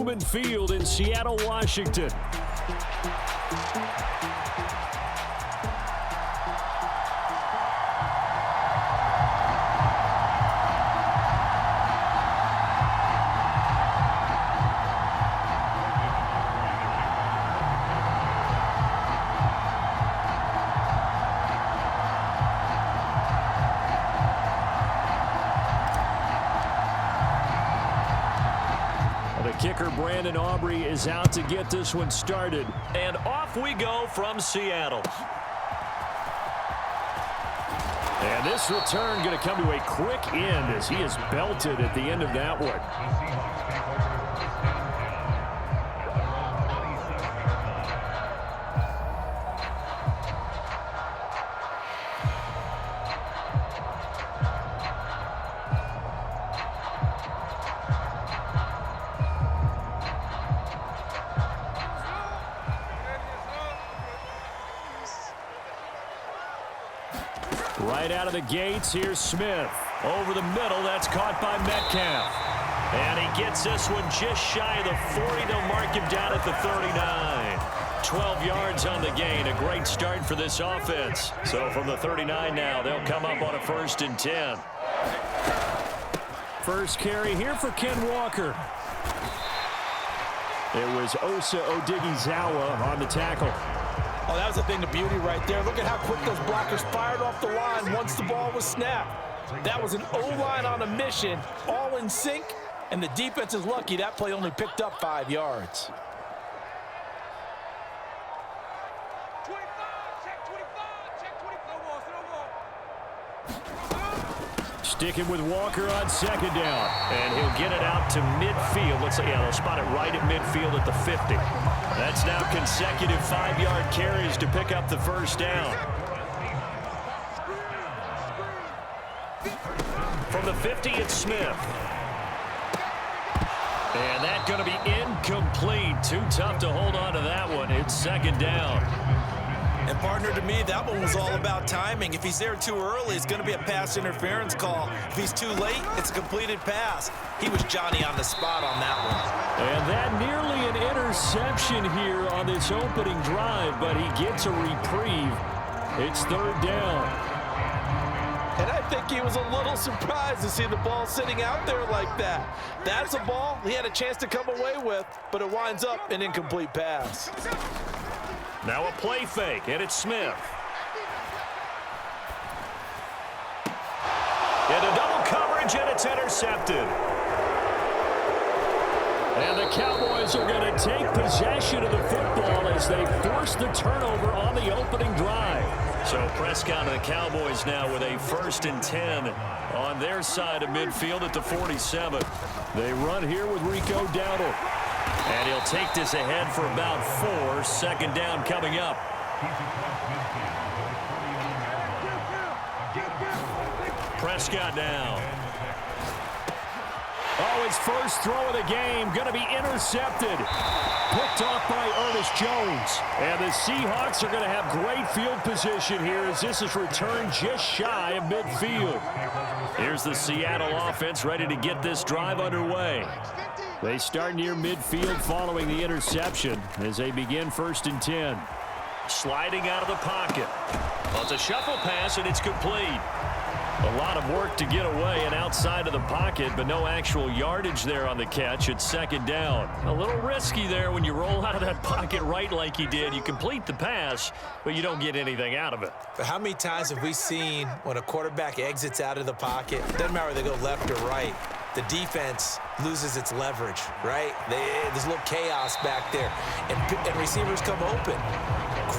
Lumen Field in Seattle, Washington. Kicker Brandon Aubrey is out to get this one started. And off we go from Seattle. And this return going to come to a quick end as he is belted at the end of that one. Right out of the gates, here's Smith. Over the middle, that's caught by Metcalf. And he gets this one just shy of the 40. They'll mark him down at the 39. 12 yards on the gain. A great start for this offense. So from the 39 now, they'll come up on a 1st and 10. First carry here for Ken Walker. It was Osa Odighizuwa on the tackle. Oh, that was a thing of beauty right there. Look at how quick those blockers fired off the line once the ball was snapped. That was an O-line on a mission, all in sync, and the defense is lucky that play only picked up 5 yards. Sticking with Walker on 2nd down. And he'll get it out to midfield. Let's say, yeah, they'll spot it right at midfield at the 50. That's now consecutive 5-yard carries to pick up the 1st down. From the 50, it's Smith. And that's going to be incomplete. Too tough to hold on to that one. It's 2nd down. And partner, to me, that one was all about timing. If he's there too early, it's going to be a pass interference call. If he's too late, it's a completed pass. He was Johnny on the spot on that one. And that nearly an interception here on this opening drive, but he gets a reprieve. It's 3rd down. And I think he was a little surprised to see the ball sitting out there like that. That's a ball he had a chance to come away with, but it winds up an incomplete pass. Now a play fake, and it's Smith. Into double coverage, and it's intercepted. And the Cowboys are going to take possession of the football as they force the turnover on the opening drive. So Prescott and the Cowboys now with a 1st and 10 on their side of midfield at the 47. They run here with Rico Dowdle. And he'll take this ahead for about 4. 2nd down coming up. Prescott now. Oh, his first throw of the game going to be intercepted. Picked off by Ernest Jones. And the Seahawks are going to have great field position here as this is returned just shy of midfield. Here's the Seattle offense ready to get this drive underway. They start near midfield following the interception as they begin 1st and 10. Sliding out of the pocket. Well, it's a shuffle pass, and it's complete. A lot of work to get away and outside of the pocket, but no actual yardage there on the catch. It's 2nd down. A little risky there when you roll out of that pocket right like he did. You complete the pass, but you don't get anything out of it. But how many times have we seen when a quarterback exits out of the pocket, doesn't matter whether they go left or right, the defense loses its leverage, right? There's a little chaos back there, and receivers come open.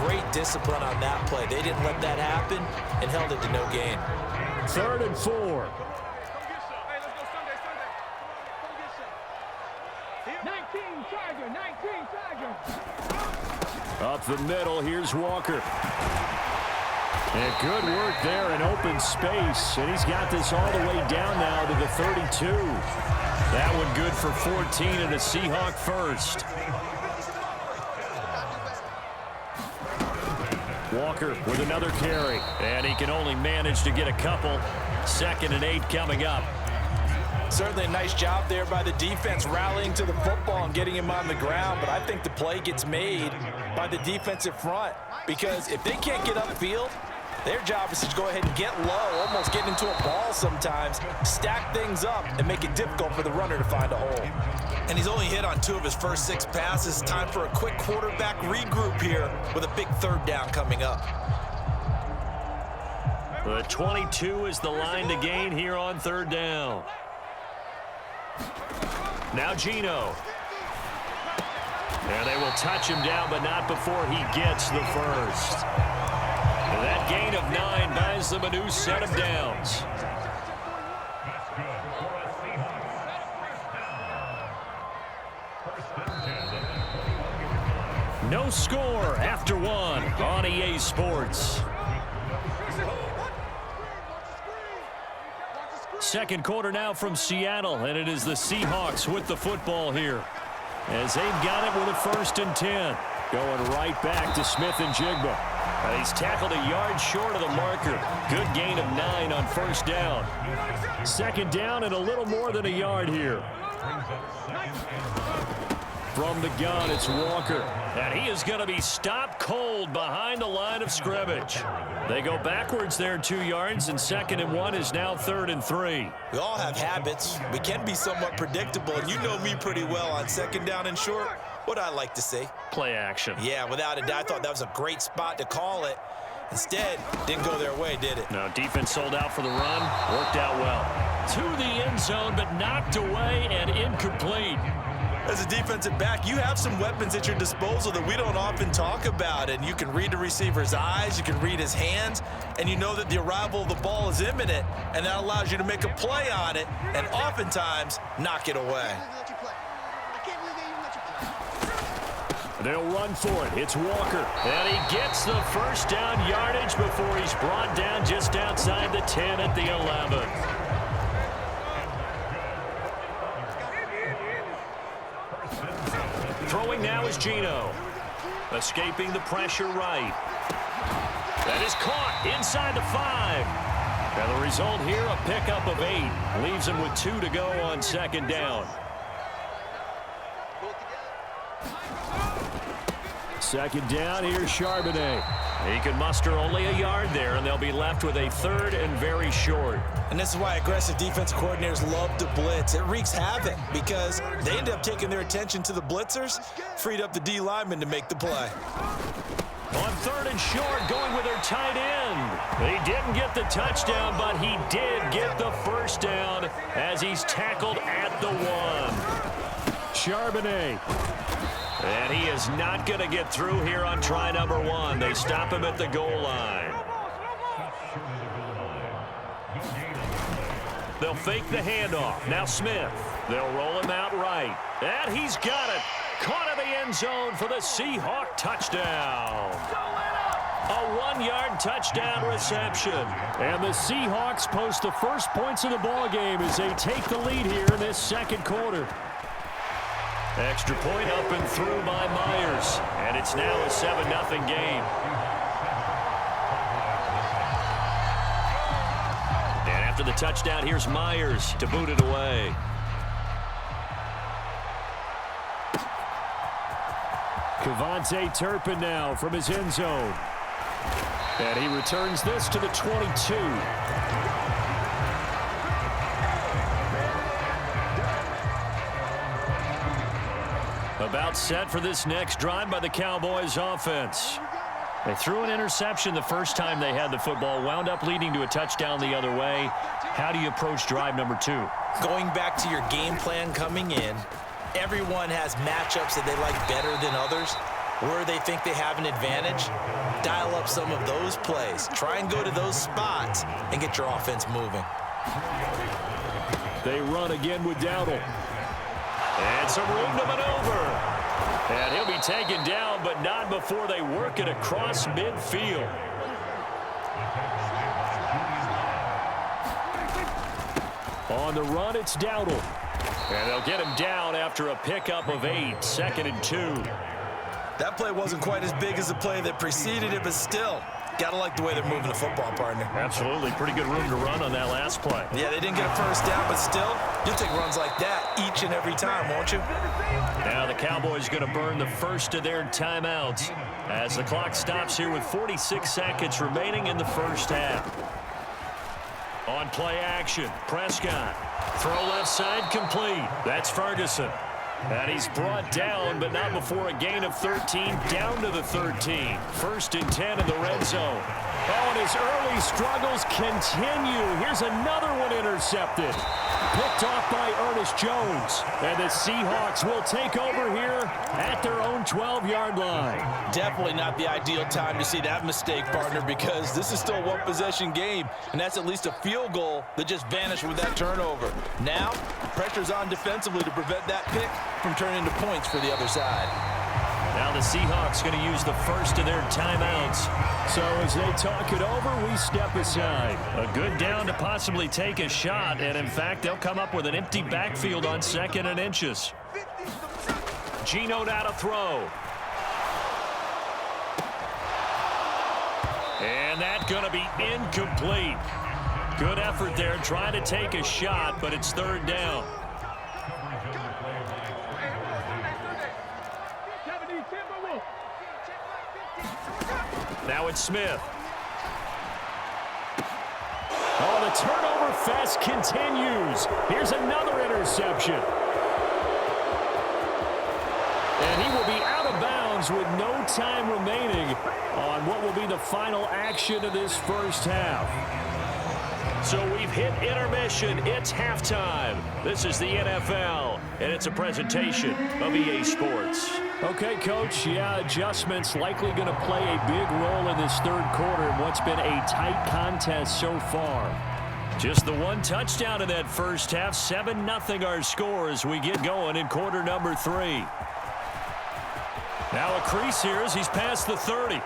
Great discipline on that play. They didn't let that happen and held it to no gain. 3rd and 4. 19 Tiger. Up the middle, here's Walker. And good work there in open space. And he's got this all the way down now to the 32. That one good for 14 and a Seahawk 1st. Walker with another carry. And he can only manage to get a couple. 2nd and 8 coming up. Certainly a nice job there by the defense rallying to the football and getting him on the ground, but I think the play gets made by the defensive front because if they can't get upfield, their job is to go ahead and get low, almost get into a ball sometimes, stack things up, and make it difficult for the runner to find a hole. And he's only hit on 2 of his first 6 passes. Time for a quick quarterback regroup here with a big 3rd down coming up. The 22 is the line to gain here on 3rd down. Now Gino. And they will touch him down, but not before he gets the first. And that gain of 9 buys them a new set of downs. No score after 1 on EA Sports. Second quarter now from Seattle, and it is the Seahawks with the football here. As they've got it with a 1st and 10. Going right back to Smith and Jigba. And he's tackled a yard short of the marker. Good gain of 9 on 1st down. 2nd down and a little more than a yard here. From the gun, it's Walker. And he is going to be stopped cold behind the line of scrimmage. They go backwards there 2 yards, and 2nd and 1 is now 3rd and 3. We all have habits. We can be somewhat predictable, and you know me pretty well on 2nd down and short. What I like to see. Play action. Yeah, without a doubt, I thought that was a great spot to call it. Instead, didn't go their way, did it? No, defense sold out for the run. Worked out well. To the end zone, but knocked away and incomplete. As a defensive back, you have some weapons at your disposal that we don't often talk about, and you can read the receiver's eyes, you can read his hands, and you know that the arrival of the ball is imminent, and that allows you to make a play on it, and oftentimes knock it away. They'll run for it. It's Walker. And he gets the 1st down yardage before he's brought down just outside the 10 at the 11. Throwing now is Gino. Escaping the pressure right. That is caught inside the 5. And the result here, a pickup of 8. Leaves him with 2 to go on 2nd down. 2nd down, here's Charbonnet. He can muster only a yard there, and they'll be left with a 3rd and very short. And this is why aggressive defensive coordinators love to blitz. It wreaks havoc because they end up taking their attention to the blitzers, freed up the D lineman to make the play. On 3rd and short, going with their tight end. He didn't get the touchdown, but he did get the 1st down as he's tackled at the 1. Charbonnet. And he is not going to get through here on try number 1. They stop him at the goal line. They'll fake the handoff. Now Smith. They'll roll him out right. And he's got it. Caught in the end zone for the Seahawk touchdown. A 1-yard touchdown reception. And the Seahawks post the first points of the ball game as they take the lead here in this 2nd quarter. Extra point up and through by Myers. And it's now a 7-0 game. And after the touchdown, here's Myers to boot it away. Kevontae Turpin now from his end zone. And he returns this to the 22. About set for this next drive by the Cowboys offense. They threw an interception the first time they had the football, wound up leading to a touchdown the other way. How do you approach drive number 2? Going back to your game plan coming in, everyone has matchups that they like better than others. Where they think they have an advantage, dial up some of those plays. Try and go to those spots and get your offense moving. They run again with Dowdle. And some room to maneuver. And he'll be taken down, but not before they work it across midfield. On the run, it's Dowdle. And they'll get him down after a pickup of 8, 2nd and 2. That play wasn't quite as big as the play that preceded it, but still, Gotta like the way they're moving the football, partner. Absolutely. Pretty good room to run on that last play. Yeah, they didn't get a first down, but still, you'll take runs like that each and every time, won't you? Now the Cowboys going to burn the first of their timeouts as the clock stops here with 46 seconds remaining in the first half. On play action, Prescott. Throw left side complete. That's Ferguson. And he's brought down, but not before a gain of 13, down to the 13. First and 10 in the red zone. Oh, and his early struggles continue. Here's another one intercepted. Picked off by Ernest Jones. And the Seahawks will take over here at their own 12-yard line. Definitely not the ideal time to see that mistake, partner, because this is still a one-possession game, and that's at least a field goal that just vanished with that turnover. Now, pressure's on defensively to prevent that pick from turning into points for the other side. Now the Seahawks going to use the first of their timeouts. So as they talk it over, we step aside. A good down to possibly take a shot, and in fact, they'll come up with an empty backfield on 2nd and inches. Geno now to throw. And that's going to be incomplete. Good effort there trying to take a shot, but it's 3rd down. Now it's Smith. Oh, the turnover fest continues. Here's another interception. And he will be out of bounds with no time remaining on what will be the final action of this first half. So we've hit intermission. It's halftime. This is the NFL, and it's a presentation of EA Sports. Okay, Coach, yeah, adjustments likely going to play a big role in this 3rd quarter in what's been a tight contest so far. Just the one touchdown in that first half. 7-0 our score as we get going in quarter number 3. Now a crease here as he's past the 30.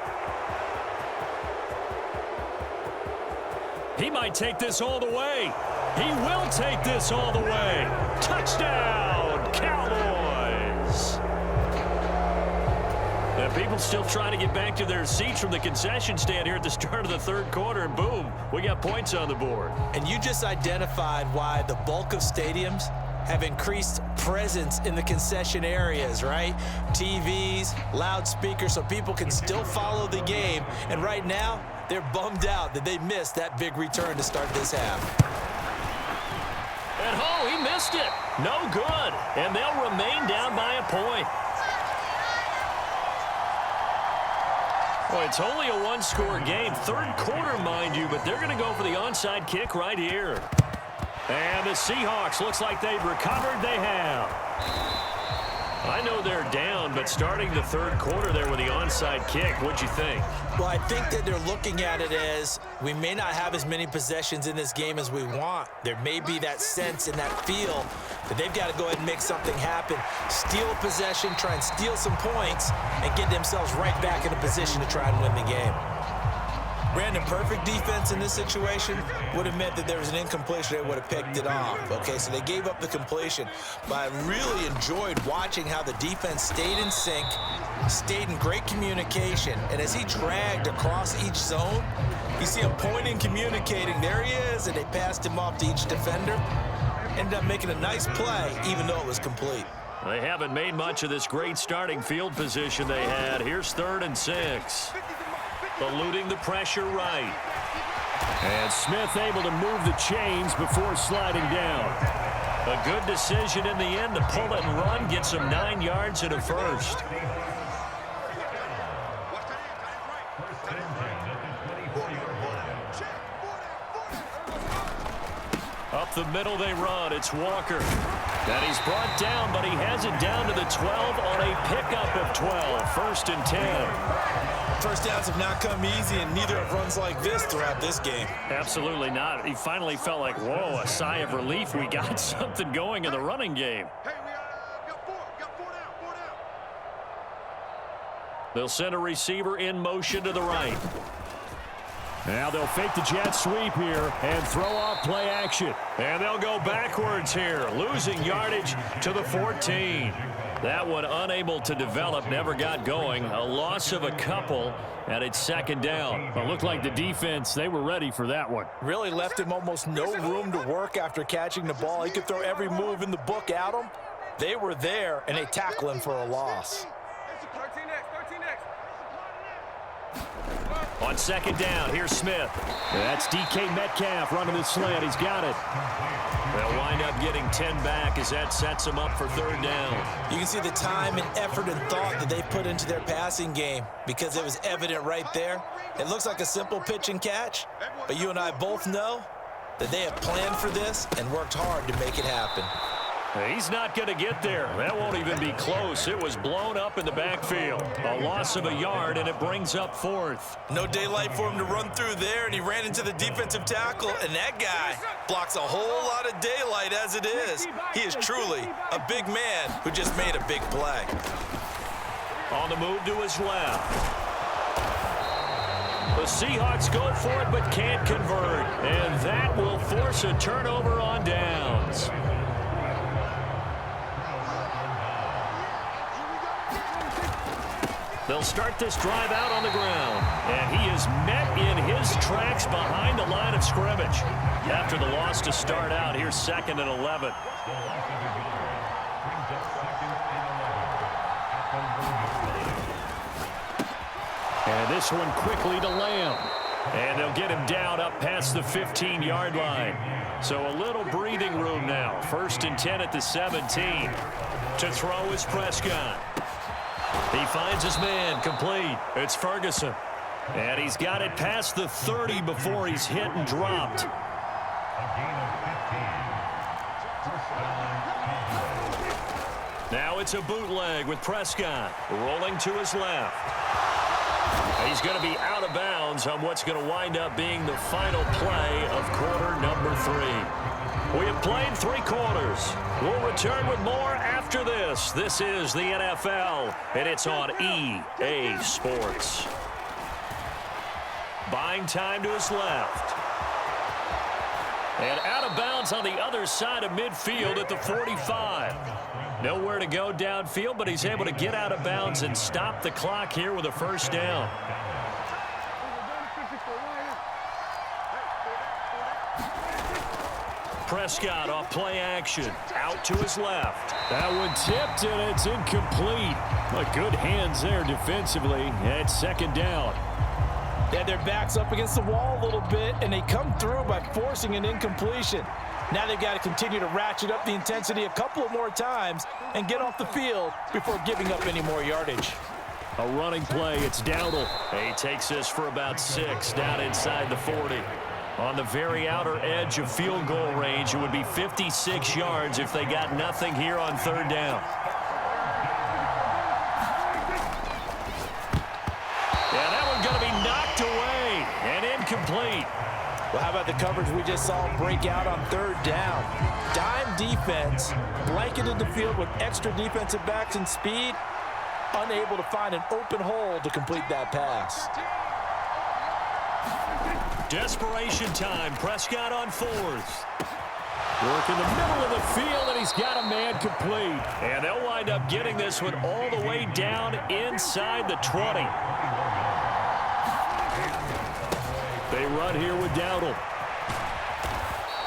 He might take this all the way. He will take this all the way. Touchdown, Cowboys. And people still trying to get back to their seats from the concession stand here at the start of the 3rd quarter, and boom, we got points on the board. And you just identified why the bulk of stadiums have increased presence in the concession areas, right? TVs, loudspeakers, so people can still follow the game. And right now, they're bummed out that they missed that big return to start this half. And oh, he missed it. No good. And they'll remain down by a point. Well, it's only a one-score game. 3rd quarter, mind you, but they're going to go for the onside kick right here. And the Seahawks, looks like they've recovered. They have. I know they're down, but starting the 3rd quarter there with the onside kick, what'd you think? Well, I think that they're looking at it as we may not have as many possessions in this game as we want. There may be that sense and that feel that they've got to go ahead and make something happen, steal a possession, try and steal some points, and get themselves right back in a position to try and win the game. Brandon, perfect defense in this situation would have meant that there was an incompletion. They would have picked it off. Okay, so they gave up the completion. But I really enjoyed watching how the defense stayed in sync, stayed in great communication. And as he dragged across each zone, you see him pointing, communicating. There he is, and they passed him off to each defender. Ended up making a nice play, even though it was complete. They haven't made much of this great starting field position they had. Here's 3rd and 6. Eluding the pressure right. And Smith able to move the chains before sliding down. A good decision in the end to pull it and run, get some 9 yards and a first. Up the middle they run. It's Walker. And he's brought down, but he has it down to the 12 on a pickup of 12. 1st and 10. First downs have not come easy, and neither have runs like this throughout this game. Absolutely not. He finally felt like, whoa, a sigh of relief. We got something going in the running game. Hey, we got four down. They'll send a receiver in motion to the right. Now they'll fake the jet sweep here and throw off play action. And they'll go backwards here, losing yardage to the 14. That one unable to develop, never got going. A loss of a couple, and it's second down. It looked like the defense, they were ready for that one. Really left him almost no room to work after catching the ball. He could throw every move in the book at him. They were there, and they tackle him for a loss. On second down, here's Smith. That's DK Metcalf running the slant. He's got it. They'll wind up getting 10 back as that sets them up for third down. You can see the time and effort and thought that they put into their passing game because it was evident right there. It looks like a simple pitch and catch, but you and I both know that they have planned for this and worked hard to make it happen. He's not going to get there. That won't even be close. It was blown up in the backfield. A loss of a yard, and it brings up fourth. No daylight for him to run through there, and he ran into the defensive tackle, and that guy blocks a whole lot of daylight as it is. He is truly a big man who just made a big play. On the move to his left. The Seahawks go for it but can't convert, and that will force a turnover on downs. They'll start this drive out on the ground, and he is met in his tracks behind the line of scrimmage. After the loss to start out, here's 2nd and 11. And this one quickly to Lamb. And they'll get him down up past the 15-yard line. So a little breathing room now. 1st and 10 at the 17. To throw is Prescott. He finds his man, complete. It's Ferguson. And he's got it past the 30 before he's hit and dropped. Now it's a bootleg with Prescott rolling to his left. He's going to be out of bounds on what's going to wind up being the final play of quarter number 3. We have played 3 quarters. We'll return with more after this. This is the NFL, and it's on EA Sports. Buying time to his left. And out of bounds on the other side of midfield at the 45. Nowhere to go downfield, but he's able to get out of bounds and stop the clock here with a first down. Prescott off play action. Out to his left. That one tipped, and it's incomplete. But good hands there defensively. And it's 2nd down. They had their backs up against the wall a little bit, and they come through by forcing an incompletion. Now they've got to continue to ratchet up the intensity a couple of more times and get off the field before giving up any more yardage. A running play. It's Dowdle. He takes this for about 6 down inside the 40. On the very outer edge of field goal range, it would be 56 yards if they got nothing here on 3rd down. Yeah, that one's going to be knocked away and incomplete. Well, how about the coverage we just saw break out on 3rd down? Dime defense, blanketed the field with extra defensive backs and speed, unable to find an open hole to complete that pass. Desperation time. Prescott on 4th. Work in the middle of the field, and he's got a man complete. And they'll wind up getting this one all the way down inside the 20. They run here with Dowdle.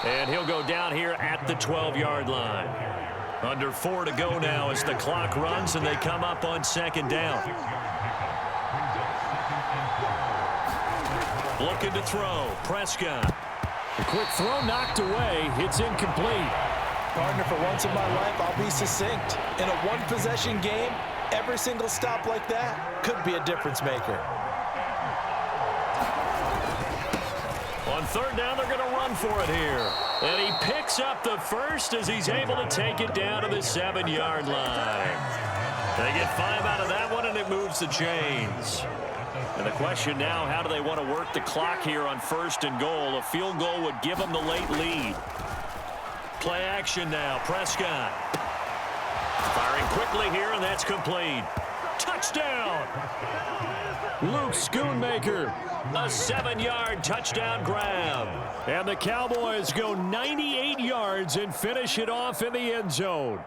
And he'll go down here at the 12-yard line. Under 4 to go now as the clock runs, and they come up on 2nd down. Looking to throw. Prescott. A quick throw knocked away. It's incomplete. Partner, for once in my life, I'll be succinct. In a one-possession game, every single stop like that could be a difference maker. On 3rd down, they're going to run for it here. And he picks up the first as he's able to take it down to the 7-yard line. They get 5 out of that one, and it moves the chains. And the question now, how do they want to work the clock here on 1st and goal? A field goal would give them the late lead. Play action now. Prescott. Firing quickly here, and that's complete. Touchdown! Luke Schoonmaker. A 7-yard touchdown grab. And the Cowboys go 98 yards and finish it off in the end zone.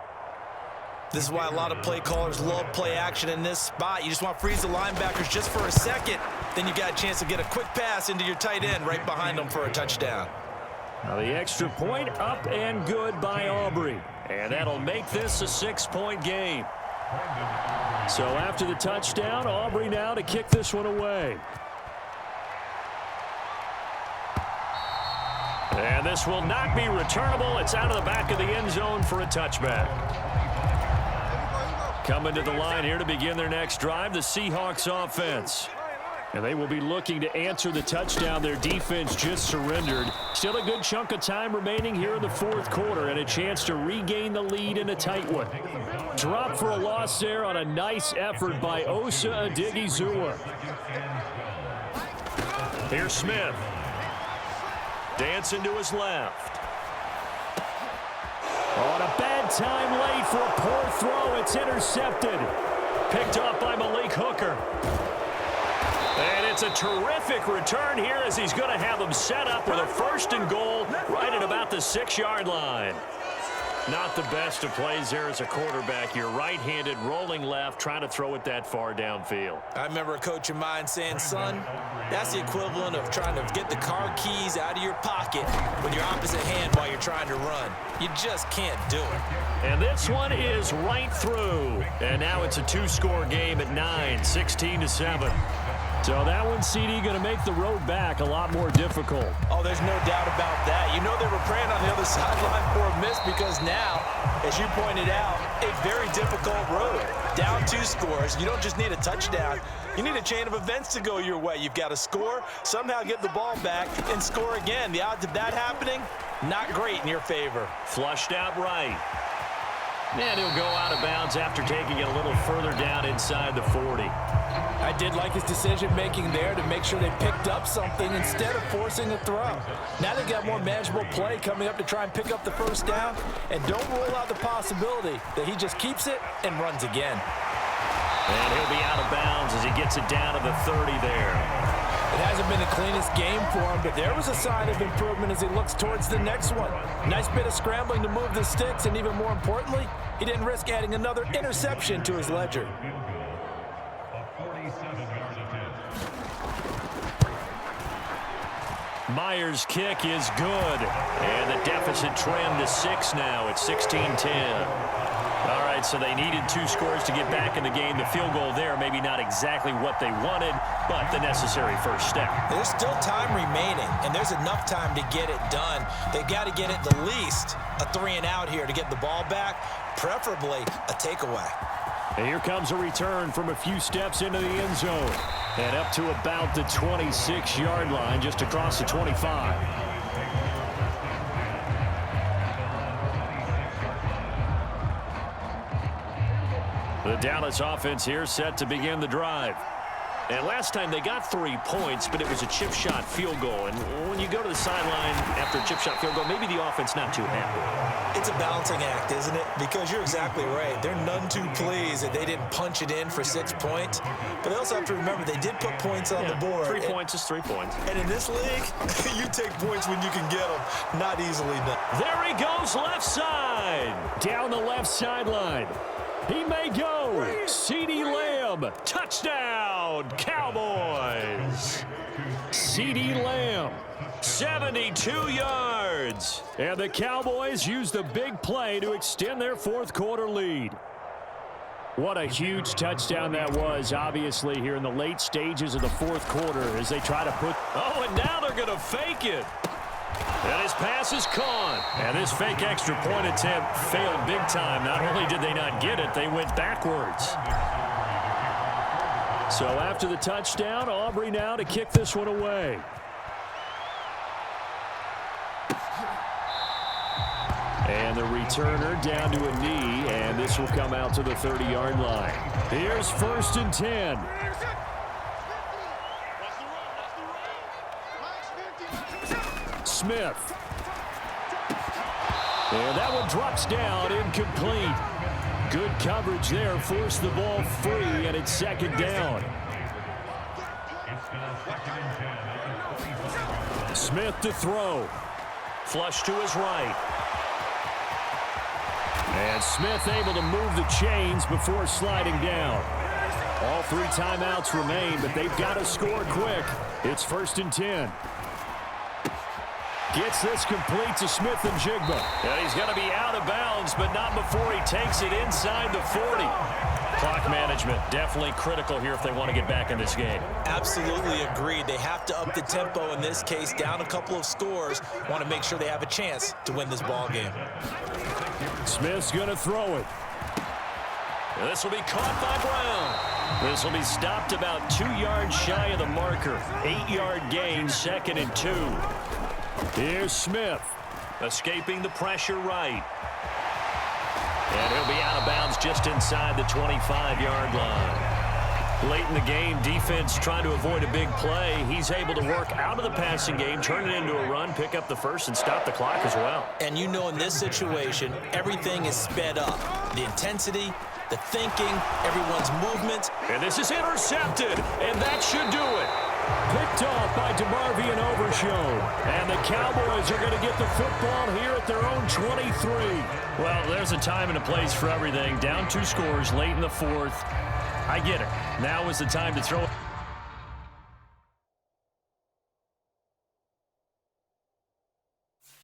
This is why a lot of play callers love play action in this spot. You just want to freeze the linebackers just for a second. Then you got a chance to get a quick pass into your tight end right behind them for a touchdown. Now the extra point up and good by Aubrey. And that'll make this a 6-point game. So after the touchdown, Aubrey now to kick this one away. And this will not be returnable. It's out of the back of the end zone for a touchback. Coming to the line here to begin their next drive, the Seahawks offense. And they will be looking to answer the touchdown their defense just surrendered. Still a good chunk of time remaining here in the fourth quarter and a chance to regain the lead in a tight one. Drop for a loss there on a nice effort by Osa Odighizuwa. Here's Smith. Dancing to his left. On a bad time late for a poor throw. It's intercepted. Picked up by Malik Hooker. And it's a terrific return here as he's going to have them set up with a 1st and goal right at about the 6-yard line. Not the best of plays there as a quarterback. You're right-handed, rolling left, trying to throw it that far downfield. I remember a coach of mine saying, son, that's the equivalent of trying to get the car keys out of your pocket with your opposite hand while you're trying to run. You just can't do it. And this one is right through. And now it's a 2-score game at 9, 16-7. So that one, CD, going to make the road back a lot more difficult. Oh, there's no doubt about that. You know they were praying on the other sideline for a miss because now, as you pointed out, a very difficult road. Down 2 scores. You don't just need a touchdown. You need a chain of events to go your way. You've got to score, somehow get the ball back, and score again. The odds of that happening, not great in your favor. Flushed out right. And he'll go out of bounds after taking it a little further down inside the 40. I did like his decision-making there to make sure they picked up something instead of forcing a throw. Now they've got more manageable play coming up to try and pick up the 1st down, and don't rule out the possibility that he just keeps it and runs again. And he'll be out of bounds as he gets it down to the 30 there. It hasn't been the cleanest game for him, but there was a sign of improvement as he looks towards the next one. Nice bit of scrambling to move the sticks, and even more importantly, he didn't risk adding another interception to his ledger. Myers' kick is good. And the deficit trimmed to 6 now at 16-10. All right, so they needed 2 scores to get back in the game. The field goal there, maybe not exactly what they wanted, but the necessary first step. There's still time remaining, and there's enough time to get it done. They've got to get at the least a 3-and-out here to get the ball back, preferably a takeaway. And here comes a return from a few steps into the end zone. And up to about the 26-yard line, just across the 25. The Dallas offense here set to begin the drive. And last time they got 3 points, but it was a chip shot field goal. And when you go to the sideline after a chip shot field goal, maybe the offense not too happy. It's a balancing act, isn't it? Because you're exactly right. They're none too pleased that they didn't punch it in for 6 points. But they also have to remember they did put points on the board. 3 points is 3 points. And in this league, you take points when you can get them. Not easily done. There he goes, left side. Down the left sideline. He may go. CeeDee Lamb. Touchdown, Cowboys. CeeDee Lamb. 72 yards. And the Cowboys use the big play to extend their fourth quarter lead. What a huge touchdown that was, obviously, here in the late stages of the fourth quarter as they try to put... Oh, and now they're going to fake it. And his pass is caught. And this fake extra point attempt failed big time. Not only did they not get it, they went backwards. So after the touchdown, Aubrey now to kick this one away. And the returner down to a knee, and this will come out to the 30-yard line. Here's 1st and 10. Smith. And that one drops down, incomplete. Good coverage there, forced the ball free, and it's 2nd down. Smith to throw. Flush to his right. And Smith able to move the chains before sliding down. All 3 timeouts remain, but they've got to score quick. It's 1st and 10. Gets this complete to Smith and Jigba. And he's going to be out of bounds, but not before he takes it inside the 40. Clock management definitely critical here if they want to get back in this game. Absolutely agreed. They have to up the tempo in this case, down a couple of scores. Want to make sure they have a chance to win this ball game. Smith's going to throw it. And this will be caught by Brown. This will be stopped about 2 yards shy of the marker. 8-yard gain, 2nd and 2. Here's Smith. Escaping the pressure right. And he'll be out of bounds just inside the 25-yard line. Late in the game, defense trying to avoid a big play. He's able to work out of the passing game, turn it into a run, pick up the first, and stop the clock as well. And you know in this situation, everything is sped up. The intensity, the thinking, everyone's movement. And this is intercepted, and that should do it. Picked off by DeMarvion Overshown. And the Cowboys are going to get the football here at their own 23. Well, there's a time and a place for everything. Down 2 scores late in the 4th. I get it. Now is the time to throw it.